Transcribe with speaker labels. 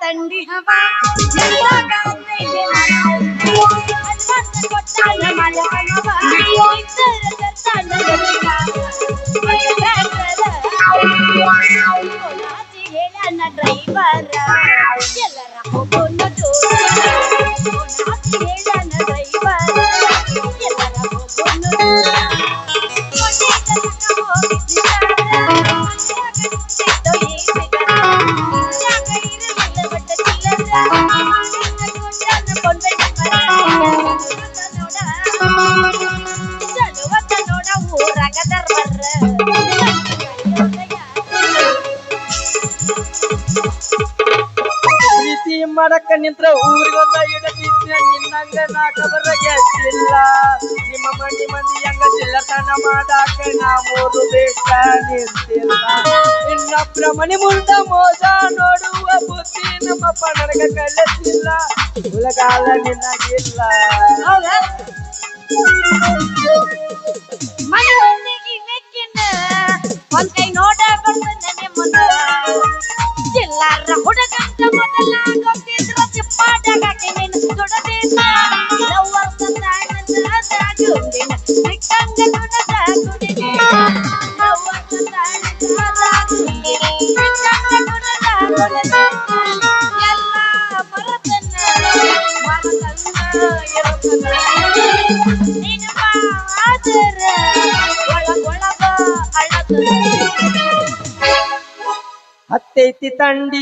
Speaker 1: ತಂಡಿ ಹವ ಕೊಟ್ಟಾನ ಮಲಕನವ ಹೇಳನ ಡ್ರೈವರ್ ಎಲ್ಲರ ಹೋಗೋನು ಹೇಳನ ಡ್ರೈವರ್ ಎಲ್ಲರ ಹೋಗೋನು
Speaker 2: ಪ್ರೀತಿ ಮಾಡಕ್ಕ ನಿಂತ್ರ ಊರಿಗೊಂದ ಇಡತೀನ ನಿನ್ನಂಗ ನಾಕಬರ ಗೆಟ್ಟಿಲ್ಲ ನಿಮ್ಮ ಮಂದಿ ಹೆಂಗ ಚಿಲ್ಲತನ ಮಾಡಾಕ ನಾ ಮೂರು ಬೇಕ ನಿಂತಿಲ್ಲ ಇನ್ನೊಬ್ರ ಮನೆ ಮುಂದ ಮೋಸ ನೋಡುವ ಬುದ್ಧಿ ನಮ್ಮಪ್ಪ ನನಗ ಕಲಿಸಿಲ್ಲ ಉಲಗಾಲ ನಿನಗಿಲ್ಲ
Speaker 1: ಒಂದ್ ಕೈ ನೋಡ ಬಂದ ಮುಂದ ಎಲ್ಲಾರ ಹುಡುಗಂತ ಮೊದಲ ಗೊತ್ತಿದ್ರ ಚಿಪ್ಪಾಡಗಾಕೆ ನೀನು ದುಡದಿದ್ದ ಲವ್ವರ್ ಸಂತಾನದಾಗುಂದಿನ ಸಿಕ್ಕಂಗ ದುಡದ ಗುಡಿಗೆ ಲವ್ವರ್ ಸಂತಾನದಾಗುಂದಿನ ಸಿಕ್ಕಂಗ ದುಡದ ಗುಡಿಗೆ ಎಲ್ಲ ಮರತನ್ನ ಇರುತ್ತದ ನೀನು ಆದರ ಒಳಗೊಳಗ ಅಳದ
Speaker 2: ಹತ್ತೈತಿ ತಂಡಿ